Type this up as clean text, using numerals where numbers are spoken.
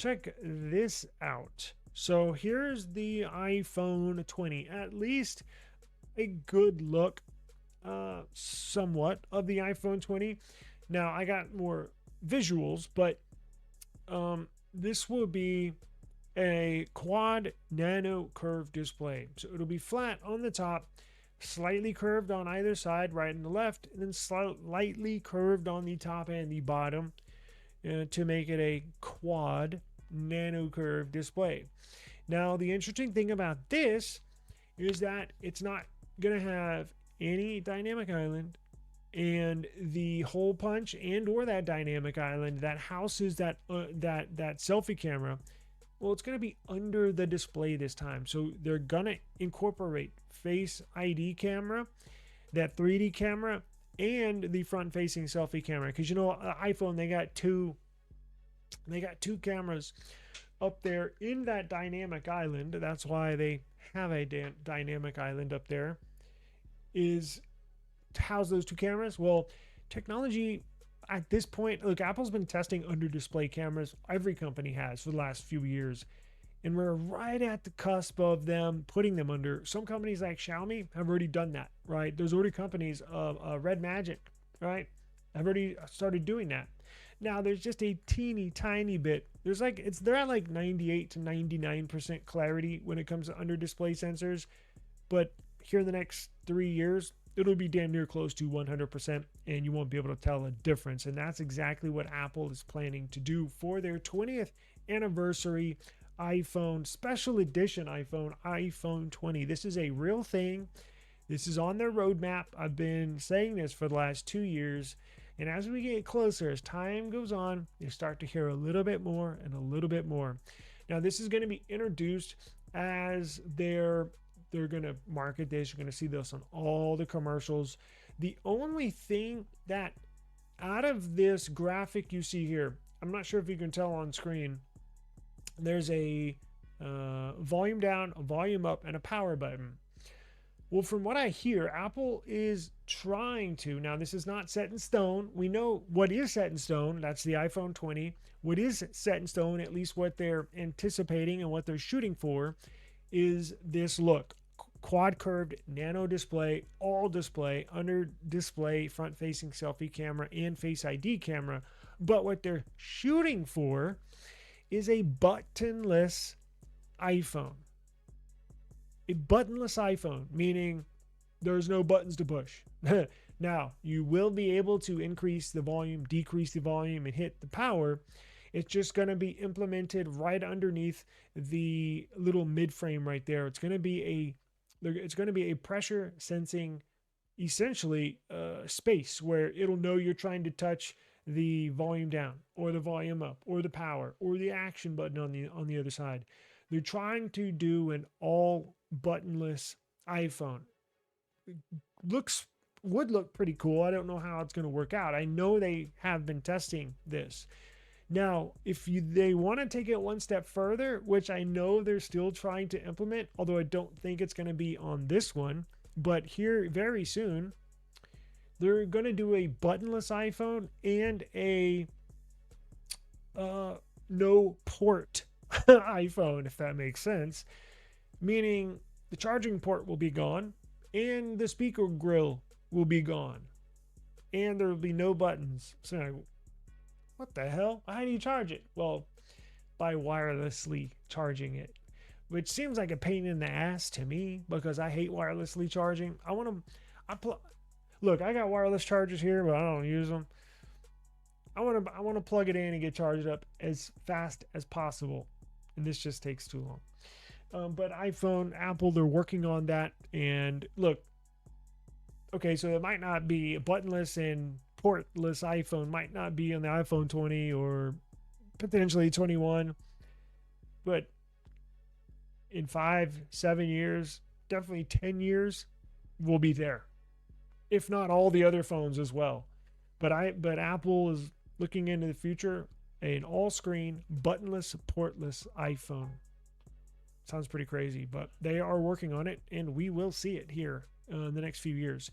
check this out. So here's the iPhone 20, at least a good look, somewhat, of the iPhone 20. Now I got more visuals, but this will be a quad nano curved display. So it'll be flat on the top, slightly curved on either side, right and the left, and then slightly curved on the top and the bottom, to make it a quad nano curved display. Now, the interesting thing about this is that it's not going to have any dynamic island, and the hole punch and or that dynamic island that houses that selfie camera, well, it's going to be under the display this time. So they're going to incorporate face ID camera, that 3D camera, and the front facing selfie camera, because iPhone, they got two cameras up there in that dynamic island. That's why they have a dynamic island up there, is to house those two cameras. Well, technology at this point, look, Apple's been testing under display cameras. Every company has for the last few years. And we're right at the cusp of them putting them under. Some companies like Xiaomi have already done that, right? There's already companies of Red Magic, right? Have already started doing that. Now there's just a teeny tiny bit. They're at like 98 to 99% clarity when it comes to under display sensors, but here in the next 3 years, it'll be damn near close to 100%, and you won't be able to tell a difference. And that's exactly what Apple is planning to do for their 20th anniversary iPhone special edition iPhone 20. This is a real thing. This is on their roadmap. I've been saying this for the last 2 years. And as we get closer, as time goes on, you start to hear a little bit more and a little bit more. Now, this is going to be introduced as they're going to market this. You're going to see this on all the commercials. The only thing that out of this graphic you see here, I'm not sure if you can tell on screen, there's a volume down, a volume up, and a power button. Well, from what I hear, Apple is trying to. Now, this is not set in stone. We know what is set in stone. That's the iPhone 20. What is set in stone, at least what they're anticipating and what they're shooting for, is this look. Quad curved nano display, all display, under display, front facing selfie camera, and face ID camera. But what they're shooting for is a buttonless iPhone. A buttonless iPhone, meaning there's no buttons to push. Now, you will be able to increase the volume, decrease the volume, and hit the power. It's just going to be implemented right underneath the little mid frame right there. It's going to be a pressure sensing, essentially, space where it'll know you're trying to touch the volume down or the volume up or the power or the action button on the other side. They're trying to do an all buttonless iPhone. Would look pretty cool. I don't know how it's going to work out. I know they have been testing this. Now, if they want to take it one step further, which I know they're still trying to implement, although I don't think it's going to be on this one, but here very soon, they're going to do a buttonless iPhone and a no port iPhone, if that makes sense. Meaning the charging port will be gone and the speaker grill will be gone and there will be no buttons. So what the hell? How do you charge it? Well, by wirelessly charging it, which seems like a pain in the ass to me because I hate wirelessly charging. Look, I got wireless chargers here, but I don't use them. I want to plug it in and get charged up as fast as possible, and this just takes too long. But iPhone, Apple, they're working on that. And look, okay, so it might not be a buttonless and portless iPhone, might not be on the iPhone 20 or potentially 21, but in 5-7 years, definitely 10 years, we'll be there, if not all the other phones as well. But Apple is looking into the future, an all-screen, buttonless, portless iPhone. Sounds pretty crazy, but they are working on it, and we will see it here in the next few years.